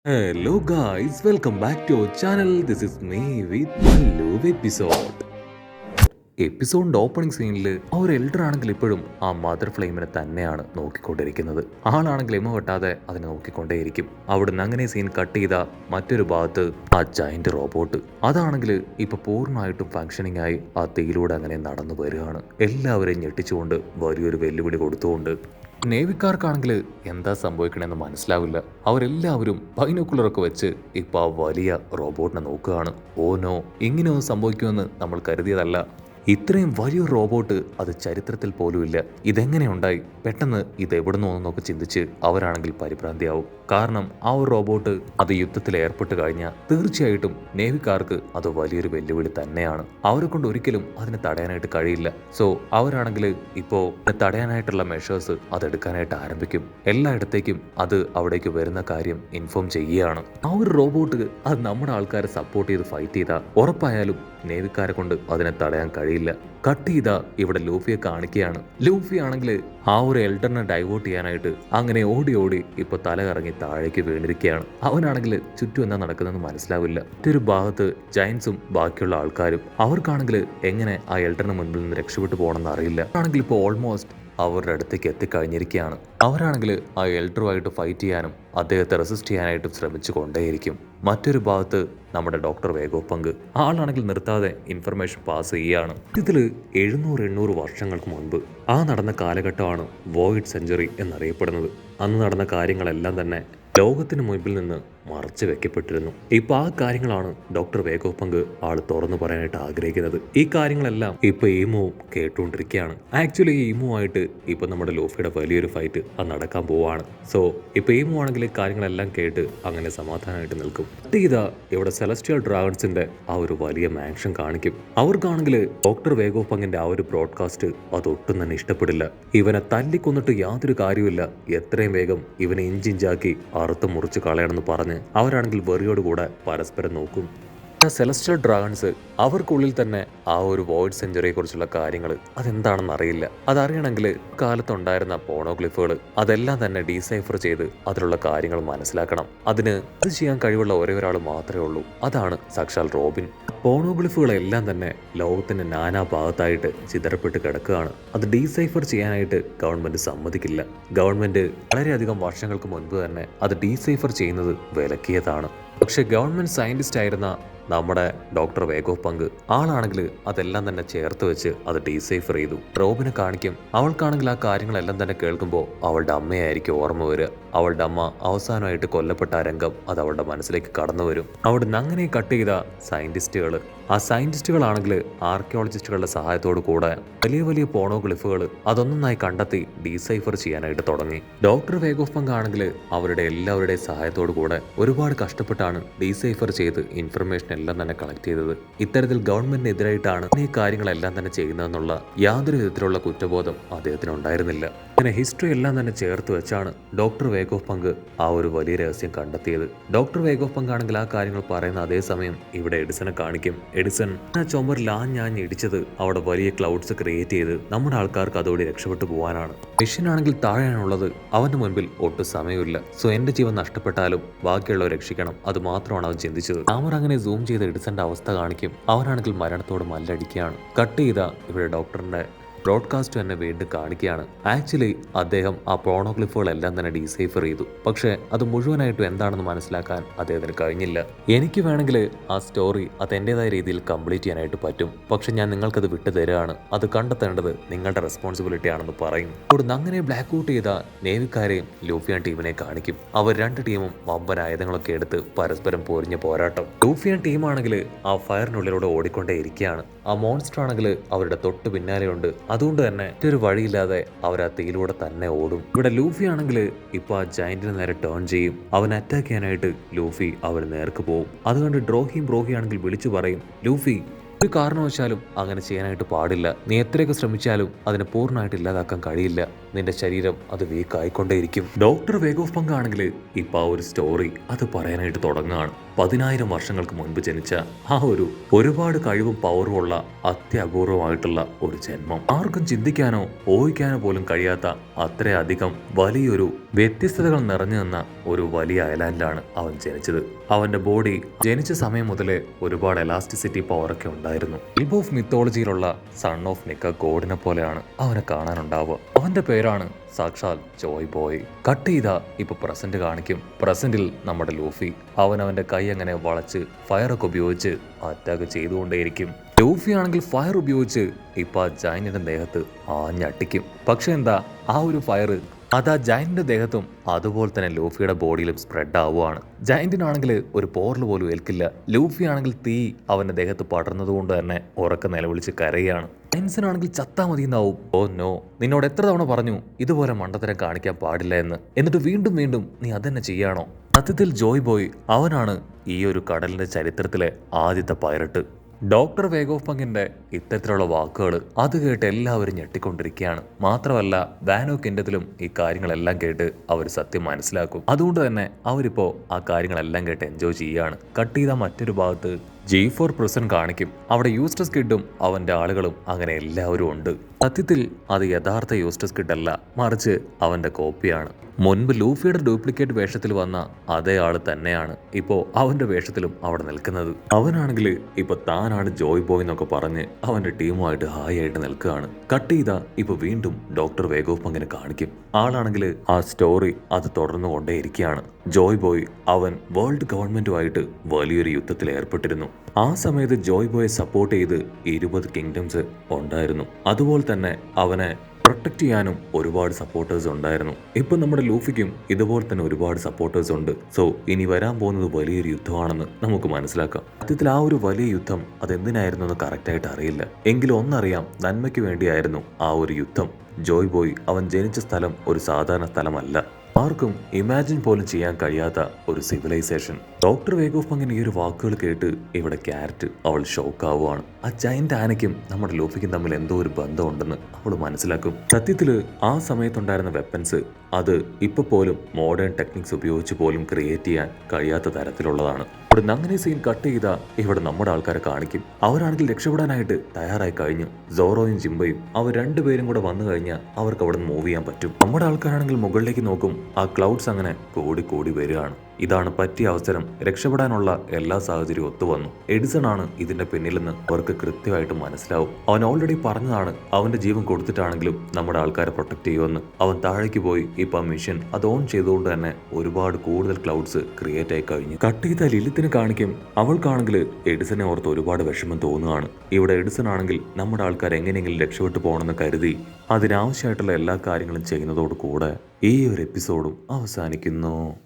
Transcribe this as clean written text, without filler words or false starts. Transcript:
Hello guys, welcome back to our channel. This is me with Mallu episode. എപ്പിസോഡിന്റെ opening സീനിൽ ആ ഒരു elder ആണെങ്കിൽ ഇപ്പോഴും ആ മദർ ഫ്ലെയിമിനെ തന്നെയാണ് നോക്കിക്കൊണ്ടിരിക്കുന്നത്. ആളാണെങ്കിൽ എമ വെട്ടാതെ അതിനെ നോക്കിക്കൊണ്ടേയിരിക്കും. അവിടുന്ന് അങ്ങനെ സീൻ കട്ട് ചെയ്ത മറ്റൊരു ഭാഗത്ത് ആ ജയന്റ് റോബോട്ട് അതാണെങ്കിൽ ഇപ്പൊ പൂർണ്ണമായിട്ടും ഫങ്ഷനിങ് ആയി ആ തീയിലൂടെ അങ്ങനെ നടന്നു വരികയാണ്. എല്ലാവരെയും ഞെട്ടിച്ചുകൊണ്ട് വലിയൊരു വെല്ലുവിളി കൊടുത്തുകൊണ്ട് നേവിക്കാർക്കാണെങ്കിൽ എന്താ സംഭവിക്കണമെന്ന് മനസ്സിലാവില്ല. അവരെല്ലാവരും ബൈനോക്കുലറൊക്കെ വെച്ച് ഇപ്പൊ ആ വലിയ റോബോട്ടിനെ നോക്കുകയാണ്. ഓ നോ, ഇങ്ങനെയൊന്നും സംഭവിക്കുമെന്ന് നമ്മൾ കരുതിയതല്ല. ഇത്രയും വലിയൊരു റോബോട്ട് അത് ചരിത്രത്തിൽ പോലുമില്ല. ഇതെങ്ങനെ ഉണ്ടായി? പെട്ടെന്ന് ഇത് എവിടുന്നോ എന്നൊക്കെ ചിന്തിച്ച് അവരാണെങ്കിൽ പരിഭ്രാന്തിയാവും. കാരണം ആ ഒരു റോബോട്ട് അത് യുദ്ധത്തിൽ ഏർപ്പെട്ട് കഴിഞ്ഞാൽ തീർച്ചയായിട്ടും നേവിക്കാർക്ക് അത് വലിയൊരു വെല്ലുവിളി തന്നെയാണ്. അവരെ കൊണ്ട് ഒരിക്കലും അതിനെ തടയാനായിട്ട് കഴിയില്ല. സോ അവരാണെങ്കിൽ ഇപ്പോ തടയാനായിട്ടുള്ള മെഷേഴ്സ് അതെടുക്കാനായിട്ട് ആരംഭിക്കും. എല്ലായിടത്തേക്കും അത് അവിടേക്ക് വരുന്ന കാര്യം ഇൻഫോം ചെയ്യുകയാണ്. ആ ഒരു റോബോട്ട് അത് നമ്മുടെ ആൾക്കാരെ സപ്പോർട്ട് ചെയ്ത് ഫൈറ്റ് ചെയ്താൽ ഉറപ്പായാലും നേവിക്കാരെ കൊണ്ട് അതിനെ തടയാൻ കഴിയില്ല. കട്ട് ചെയ്ത ഇവിടെ ലൂഫിയെ കാണിക്കുകയാണ്. ലൂഫി ആണെങ്കിൽ ആ ഒരു എൽഡറിനെ ഡൈവേർട്ട് ചെയ്യാനായിട്ട് അങ്ങനെ ഓടി ഓടി ഇപ്പൊ തല കറങ്ങി താഴേക്ക് വീണിരിക്കുകയാണ്. അവനാണെങ്കിൽ ചുറ്റും എന്താ നടക്കുന്നതെന്ന് മനസ്സിലാവില്ല. മറ്റൊരു ഭാഗത്ത് ജയൻസും ബാക്കിയുള്ള ആൾക്കാരും അവർക്കാണെങ്കിൽ എങ്ങനെ ആ എൽഡറിന് മുൻപിൽ നിന്ന് രക്ഷപ്പെട്ടു പോകണമെന്ന് അറിയില്ല. ആണെങ്കിൽ ഇപ്പോൾ ഓൾമോസ്റ്റ് അവരുടെ അടുത്തേക്ക് എത്തിക്കഴിഞ്ഞിരിക്കുകയാണ്. അവരാണെങ്കിൽ ആ എൽഡറുമായിട്ട് ഫൈറ്റ് ചെയ്യാനും അദ്ദേഹത്തെ റെസിസ്റ്റ് ചെയ്യാനായിട്ടും ശ്രമിച്ചു കൊണ്ടേയിരിക്കും. മറ്റൊരു ഭാഗത്ത് നമ്മുടെ ഡോക്ടർ വേഗോപങ്ക് ആളാണെങ്കിൽ നിർത്താതെ ഇൻഫർമേഷൻ പാസ് ചെയ്യുകയാണ്. ഇതിൽ 700-800 വർഷങ്ങൾക്ക് മുൻപ് ആ നടന്ന കാലഘട്ടമാണ് വോയിഡ് സെഞ്ചുറി എന്നറിയപ്പെടുന്നത്. അന്ന് നടന്ന കാര്യങ്ങളെല്ലാം തന്നെ ലോകത്തിന് മുൻപിൽ നിന്ന് മറച്ചു വെക്കപ്പെട്ടിരുന്നു. ഇപ്പൊ ആ കാര്യങ്ങളാണ് ഡോക്ടർ വേഗോപങ്ക് ആള് തുറന്നു പറയാനായിട്ട് ആഗ്രഹിക്കുന്നത്. ഈ കാര്യങ്ങളെല്ലാം ഇപ്പൊ ഈമുവും കേട്ടുകൊണ്ടിരിക്കുകയാണ്. ആക്ച്വലി ഈ ഈമുവായിട്ട് ഇപ്പൊ നമ്മുടെ ലൂഫിയുടെ വലിയൊരു ഫൈറ്റ് അത് നടക്കാൻ പോവാണ്. സോ ഇപ്പൊ ഈമു ആണെങ്കിൽ കാര്യങ്ങളെല്ലാം കേട്ട് അങ്ങനെ സമാധാനമായിട്ട് നിൽക്കും. ഇതാ ഇവിടെ സെലസ്റ്റിയൽ ഡ്രാഗൺസിന്റെ ആ ഒരു വലിയ മാൻഷൻ കാണിക്കും. അവർക്കാണെങ്കിൽ ഡോക്ടർ വേഗോപങ്കിന്റെ ആ ഒരു ബ്രോഡ്കാസ്റ്റ് അതൊട്ടും തന്നെ ഇഷ്ടപ്പെടില്ല. ഇവനെ തല്ലിക്കൊന്നിട്ട് യാതൊരു കാര്യമില്ല, എത്രയും വേഗം ഇവനെ ഇഞ്ചിഞ്ചാക്കി അറുത്ത് മുറിച്ച് കളയണമെന്ന് പറഞ്ഞ് അവരാണെങ്കിൽ വെറിയോടുകൂടെ പരസ്പരം നോക്കും. സെലസ്റ്റിയൽ ഡ്രാഗൺസ് അവർക്കുള്ളിൽ തന്നെ ആ ഒരു വോയിഡ് സെഞ്ചുറിയെ കുറിച്ചുള്ള കാര്യങ്ങൾ അതെന്താണെന്ന് അറിയില്ല. അതറിയണമെങ്കിൽ കാലത്തുണ്ടായിരുന്ന പോണോഗ്ലിഫുകൾ അതെല്ലാം തന്നെ ഡീസൈഫർ ചെയ്ത് അതിലുള്ള കാര്യങ്ങൾ മനസ്സിലാക്കണം. അതിന് അത് ചെയ്യാൻ കഴിവുള്ള ഒരേ ഒരാൾ മാത്രമേ ഉള്ളൂ. അതാണ് സാക്ഷാൽ റോബിൻ. പോണോഗ്ലിഫുകളെല്ലാം തന്നെ ലോകത്തിന്റെ നാനാ ഭാഗത്തായിട്ട് ചിതറപ്പെട്ട് കിടക്കുകയാണ്. അത് ഡീസൈഫർ ചെയ്യാനായിട്ട് ഗവൺമെന്റ് സമ്മതിക്കില്ല. ഗവൺമെന്റ് വളരെയധികം വർഷങ്ങൾക്ക് മുൻപ് തന്നെ അത് ഡീസൈഫർ ചെയ്യുന്നത് വിലക്കിയതാണ്. പക്ഷെ ഗവൺമെന്റ് സയന്റിസ്റ്റ് ആയിരുന്ന നമ്മുടെ ഡോക്ടർ വേഗോപങ്ക് ആളാണെങ്കിൽ അതെല്ലാം തന്നെ ചേർത്ത് വെച്ച് അത് ഡീസൈഫർ ചെയ്തു. റോബിനെ കാണിക്കും. അവൾക്കാണെങ്കിൽ ആ കാര്യങ്ങളെല്ലാം തന്നെ കേൾക്കുമ്പോൾ അവളുടെ അമ്മയായിരിക്കും ഓർമ്മ വരിക. അവളുടെ അമ്മ അവസാനമായിട്ട് കൊല്ലപ്പെട്ട ആ രംഗം അത് അവളുടെ മനസ്സിലേക്ക് കടന്നു വരും. അവിടുന്ന് അങ്ങനെ കട്ട് ചെയ്ത സയന്റിസ്റ്റുകൾ ആ സയന്റിസ്റ്റുകളാണെങ്കിൽ ആർക്കിയോളജിസ്റ്റുകളുടെ സഹായത്തോടു കൂടെ വലിയ വലിയ പോണോഗ്ലിഫുകൾ അതൊന്നായി കണ്ടെത്തി ഡീസൈഫർ ചെയ്യാനായിട്ട് തുടങ്ങി. ഡോക്ടർ വേഗോപങ്ക് ആണെങ്കിൽ അവരുടെ എല്ലാവരുടെയും സഹായത്തോടു കൂടെ ഒരുപാട് കഷ്ടപ്പെട്ടാണ് ഡീസൈഫർ ചെയ്ത് ഇൻഫർമേഷൻ എല്ലാം തന്നെ കളക്ട് ചെയ്തത്. ഇത്തരത്തിൽ ഗവൺമെന്റിനെതിരായിട്ടാണ് ഈ കാര്യങ്ങളെല്ലാം തന്നെ ചെയ്യുന്നതെന്നുള്ള യാതൊരു വിധത്തിലുള്ള കുറ്റബോധം അദ്ദേഹത്തിന് ഉണ്ടായിരുന്നില്ല. അങ്ങനെ ഹിസ്റ്ററി എല്ലാം തന്നെ ചേർത്ത് വെച്ചാണ് ഡോക്ടർ വേഗോപങ്ക് ആ ഒരു വലിയ രഹസ്യം കണ്ടെത്തിയത്. ഡോക്ടർ വേഗോപങ്ക് ആണെങ്കിൽ ആ കാര്യങ്ങൾ പറയുന്ന അതേസമയം ഇവിടെ എഡിസനെ കാണിക്കും. എഡിസൺ ആ ചുമരിൽ ആഞ്ഞാഞ്ഞ് ഇടിച്ചത് അവിടെ വലിയ ക്ലൗഡ്സ് ക്രിയേറ്റ് ചെയ്ത് നമ്മുടെ ആൾക്കാർക്ക് അതോടെ രക്ഷപ്പെട്ടു പോകാനാണ്. മെഷീനാണെങ്കിൽ താഴെയാണുള്ളത്. അവന്റെ മുൻപിൽ ഒട്ടും സമയമില്ല. സോ എന്റെ ജീവൻ നഷ്ടപ്പെട്ടാലും ബാക്കിയുള്ളവർ രക്ഷിക്കണം, അത് മാത്രമാണ് അവൻ ചിന്തിച്ചത്. അവർ അങ്ങനെ സൂം ചെയ്ത് എഡിസന്റെ അവസ്ഥ കാണിക്കും. അവനാണെങ്കിൽ മരണത്തോട് മല്ലടിക്കുകയാണ്. കട്ട് ചെയ്ത ഇവിടെ ഡോക്ടറിന്റെ ബ്രോഡ്കാസ്റ്റ് തന്നെ വീണ്ടും കാണിക്കുകയാണ്. ആക്ച്വലി അദ്ദേഹം ആ പോണോഗ്ലിഫുകളെല്ലാം തന്നെ ഡീസൈഫർ ചെയ്തു. പക്ഷെ അത് മുഴുവനായിട്ടും എന്താണെന്ന് മനസ്സിലാക്കാൻ അദ്ദേഹത്തിന് കഴിഞ്ഞില്ല. എനിക്ക് വേണമെങ്കിൽ ആ സ്റ്റോറി അത് എൻ്റെതായ രീതിയിൽ കംപ്ലീറ്റ് ചെയ്യാനായിട്ട് പറ്റും. പക്ഷെ ഞാൻ നിങ്ങൾക്കത് വിട്ടു തരികയാണ്. അത് കണ്ടെത്തേണ്ടത് നിങ്ങളുടെ റെസ്പോൺസിബിലിറ്റി ആണെന്ന് പറയും. അവിടുന്ന് അങ്ങനെ ബ്ലാക്ക് ഔട്ട് ചെയ്ത നേവിക്കാരെയും ലൂഫിയൻ ടീമിനെ കാണിക്കും. അവർ രണ്ട് ടീമും വമ്പൻ ആയുധങ്ങളൊക്കെ എടുത്ത് പരസ്പരം പൊരിഞ്ഞ പോരാട്ടം. ലൂഫിയൻ ടീമാണെങ്കിൽ ആ ഫയറിനുള്ളിലൂടെ ഓടിക്കൊണ്ടേ ഇരിക്കുകയാണ്. ആ മോൺസ്റ്റർ ആണെങ്കിൽ അവരുടെ തൊട്ട് പിന്നാലെയുണ്ട്. അതുകൊണ്ട് തന്നെ മറ്റൊരു വഴിയില്ലാതെ അവർ ആ തീയിലൂടെ തന്നെ ഓടും. ഇവിടെ ലൂഫി ആണെങ്കിൽ ഇപ്പൊ ആ ജയന്റിന് നേരെ ടേൺ ചെയ്യും. അവൻ അറ്റാക്ക് ചെയ്യാനായിട്ട് ലൂഫി അവന് നേർക്ക് പോകും. അതുകൊണ്ട് ബ്രോഹി ആണെങ്കിൽ വിളിച്ചു പറയും, ലൂഫി ഒരു കാരണവശാലും അങ്ങനെ ചെയ്യാനായിട്ട് പാടില്ല. നീ എത്രയൊക്കെ ശ്രമിച്ചാലും അതിനെ പൂർണ്ണമായിട്ട് ഇല്ലാതാക്കാൻ കഴിയില്ല. നിന്റെ ശരീരം അത് വീക്ക് ആയിക്കൊണ്ടേയിരിക്കും. ഡോക്ടർ വേഗോപങ്ക് ആണെങ്കിൽ ഇപ്പൊ ആ ഒരു സ്റ്റോറി അത് പറയാനായിട്ട് തുടങ്ങുകയാണ്. 10,000 വർഷങ്ങൾക്ക് മുൻപ് ജനിച്ച ആ ഒരു ഒരുപാട് കഴിവും പവറും ഉള്ള അത്യപൂർവമായിട്ടുള്ള ഒരു ജന്മം. ആർക്കും ചിന്തിക്കാനോ ഊഹിക്കാനോ പോലും കഴിയാത്ത അത്രയധികം വലിയൊരു വ്യത്യസ്തതകൾ നിറഞ്ഞു നിന്ന ഒരു വലിയ ഐലാൻഡിലാണ് അവൻ ജനിച്ചത്. അവന്റെ ബോഡി ജനിച്ച സമയം മുതലേ ഒരുപാട് എലാസ്റ്റിസിറ്റി പവറൊക്കെ ഉണ്ടായിരുന്നു. ഇബ് ഓഫ് മിത്തോളജിയിലുള്ള സൺ ഓഫ് നിക്ക ഗോഡിനെ പോലെയാണ് അവനെ കാണാനുണ്ടാവുക. അവന്റെ പേരാണ് സാക്ഷാൽ ജോയ് ബോയ്. കട്ട് ചെയ്താ ഇപ്പൊ പ്രസന്റ് കാണിക്കും. പ്രസന്റിൽ നമ്മുടെ ലൂഫി അവന്റെ കൈ അങ്ങനെ വളച്ച് ഫയറൊക്കെ ഉപയോഗിച്ച് അറ്റാക്ക് ചെയ്തുകൊണ്ടേയിരിക്കും. ലൂഫി ആണെങ്കിൽ ഫയർ ഉപയോഗിച്ച് ഇപ്പൊ ആ ജൈന്റിന്റെ ദേഹത്ത് ആഞ്ഞട്ടിക്കും. പക്ഷെ എന്താ, ആ ഒരു ഫയർ അത് ആ ജയന്റിന്റെ ദേഹത്തും അതുപോലെ തന്നെ ലൂഫിയുടെ ബോഡിയിലും സ്പ്രെഡ് ആവുകയാണ്. ജയന്റിനാണെങ്കിൽ ഒരു പോറൽ പോലും ഏൽക്കില്ല. ലൂഫി ആണെങ്കിൽ തീ അവന്റെ ദേഹത്ത് പടർന്നതുകൊണ്ട് തന്നെ ഉറക്കെ നിലവിളിച്ച് കരയാണ്. ജയൻസിനാണെങ്കിൽ ചത്താ മതി എന്നാവും. ഓ നോ, നിന്നോട് എത്ര തവണ പറഞ്ഞു ഇതുപോലെ മണ്ടത്തരം കാണിക്കാൻ പാടില്ല എന്ന്, എന്നിട്ട് വീണ്ടും വീണ്ടും നീ അതന്നെ ചെയ്യാണോ? സത്യത്തിൽ ജോയ് ബോയ് അവനാണ് ഈ ഒരു കടലിന്റെ ചരിത്രത്തിലെ ആദ്യത്തെ പൈറട്ട്. ഡോക്ടർ വേഗോഫങ്ങിന്റെ ഇത്തരത്തിലുള്ള വാക്കുകൾ അത് കേട്ട് എല്ലാവരും ഞെട്ടിക്കൊണ്ടിരിക്കുകയാണ്. മാത്രമല്ല വാനോ കിൻഡത്തിലും ഈ കാര്യങ്ങളെല്ലാം കേട്ട് അവർ സത്യം മനസ്സിലാക്കും. അതുകൊണ്ട് തന്നെ അവരിപ്പോ ആ കാര്യങ്ങളെല്ലാം കേട്ട് എൻജോയ് ചെയ്യുകയാണ്. കട്ട് ചെയ്ത മറ്റൊരു ഭാഗത്ത് G4 പ്രിസൺ കാണിക്കും. അവിടെ യൂസ്റ്റസ് കിഡും അവന്റെ ആളുകളും അങ്ങനെ എല്ലാവരും ഉണ്ട്. സത്യത്തിൽ അത് യഥാർത്ഥ യൂസ്റ്റസ് കിഡ് അല്ല, മറിച്ച് അവന്റെ കോപ്പിയാണ്. മുൻപ് ലൂഫിയുടെ ഡ്യൂപ്ലിക്കേറ്റ് വേഷത്തിൽ വന്ന അതേ ആള് തന്നെയാണ് ഇപ്പോ അവന്റെ വേഷത്തിലും അവിടെ നിൽക്കുന്നത്. അവനാണെങ്കിൽ ഇപ്പൊ താനാണ് ജോയ് ബോയ് എന്നൊക്കെ പറഞ്ഞ് അവന്റെ ടീമുമായിട്ട് ഹായ് ആയിട്ട് നിൽക്കുകയാണ്. കട്ട് ചെയ്താ ഇപ്പൊ വീണ്ടും ഡോക്ടർ വേഗോഫ് അങ്ങനെ കാണിക്കും. ആളാണെങ്കിൽ ആ സ്റ്റോറി അത് തുടർന്നു കൊണ്ടേയിരിക്കുകയാണ്. ജോയ് ബോയ് അവൻ വേൾഡ് ഗവൺമെന്റുമായിട്ട് വലിയൊരു യുദ്ധത്തിൽ ഏർപ്പെട്ടിരുന്നു. ആ സമയത്ത് ജോയ് ബോയെ സപ്പോർട്ട് ചെയ്ത് 20 കിങ്ഡംസ് ഉണ്ടായിരുന്നു. അതുപോലെ തന്നെ അവനെ പ്രൊട്ടക്ട് ചെയ്യാനും ഒരുപാട് സപ്പോർട്ടേഴ്സ് ഉണ്ടായിരുന്നു. ഇപ്പൊ നമ്മുടെ ലൂഫിക്കും ഇതുപോലെ തന്നെ ഒരുപാട് സപ്പോർട്ടേഴ്സ് ഉണ്ട്. സോ ഇനി വരാൻ പോകുന്നത് വലിയൊരു യുദ്ധമാണെന്ന് നമുക്ക് മനസ്സിലാക്കാം. സത്യത്തിൽ ആ ഒരു വലിയ യുദ്ധം അതെന്തിനായിരുന്നു എന്ന് കറക്റ്റായിട്ട് അറിയില്ല. എങ്കിലും ഒന്നറിയാം, നന്മയ്ക്ക് വേണ്ടിയായിരുന്നു ആ ഒരു യുദ്ധം. ജോയ് ബോയ് അവൻ ജനിച്ച സ്ഥലം ഒരു സാധാരണ സ്ഥലമല്ല. ആർക്കും ഇമാജിൻ പോലും ചെയ്യാൻ കഴിയാത്ത ഒരു സിവിലൈസേഷൻ. ഡോക്ടർ വേഗോഫങ്ങിന് ഈ ഒരു വാക്കുകൾ കേട്ട് ഇവിടെ ക്യാരറ്റ് അവൾ ഷോക്കാവുകയാണ്. ആ ജയന്റ് ആനയ്ക്കും നമ്മുടെ ലൂഫിക്കും തമ്മിൽ എന്തോ ഒരു ബന്ധമുണ്ടെന്ന് അവൾ മനസ്സിലാക്കും. സത്യത്തില് ആ സമയത്തുണ്ടായിരുന്ന വെപ്പൻസ് അത് ഇപ്പൊ പോലും മോഡേൺ ടെക്നിക്സ് ഉപയോഗിച്ച് പോലും ക്രിയേറ്റ് ചെയ്യാൻ കഴിയാത്ത തരത്തിലുള്ളതാണ്. ഇവിടെ അങ്ങനെ സീൻ കട്ട് ചെയ്താ ഇവിടെ നമ്മുടെ ആൾക്കാരെ കാണിക്കും. അവരാണെങ്കിൽ രക്ഷപ്പെടാനായിട്ട് തയ്യാറായി കഴിഞ്ഞു. സോറോയും ജിംബയും അവർ രണ്ടുപേരും കൂടെ വന്നു കഴിഞ്ഞാൽ അവർക്ക് അവിടെ നിന്ന് മൂവ് ചെയ്യാൻ പറ്റും. നമ്മുടെ ആൾക്കാരാണെങ്കിൽ മുകളിലേക്ക് നോക്കും. ആ ക്ലൗഡ്സ് അങ്ങനെ കൂടി കൂടി വരികയാണ്. ഇതാണ് പറ്റിയ അവസരം. രക്ഷപ്പെടാനുള്ള എല്ലാ സാഹചര്യവും ഒത്തുവന്നു. എഡിസൺ ആണ് ഇതിന്റെ പിന്നിലെന്ന് അവർക്ക് കൃത്യമായിട്ട് മനസ്സിലാവും. അവൻ ഓൾറെഡി പറഞ്ഞതാണ് അവന്റെ ജീവൻ കൊടുത്തിട്ടാണെങ്കിലും നമ്മുടെ ആൾക്കാരെ പ്രൊട്ടക്ട് ചെയ്യുമെന്ന്. അവൻ താഴേക്ക് പോയി ഇപ്പൊ മിഷൻ അത് ഓൺ ചെയ്തുകൊണ്ട് തന്നെ ഒരുപാട് കൂടുതൽ ക്ലൗഡ്സ് ക്രിയേറ്റ് ആയി കഴിഞ്ഞു. കട്ട് ചെയ്ത ലിലിത്തിനെ കാണിക്കും. അവൾക്കാണെങ്കിൽ എഡിസനെ ഓർത്ത് ഒരുപാട് വിഷമം തോന്നുകയാണ്. ഇവിടെ എഡിസൺ ആണെങ്കിൽ നമ്മുടെ ആൾക്കാർ എങ്ങനെയെങ്കിലും രക്ഷപ്പെട്ടു പോകണമെന്ന് കരുതി അതിനാവശ്യമായിട്ടുള്ള എല്ലാ കാര്യങ്ങളും ചെയ്യുന്നതോട് കൂടെ ഈ ഒരു എപ്പിസോഡും അവസാനിക്കുന്നു.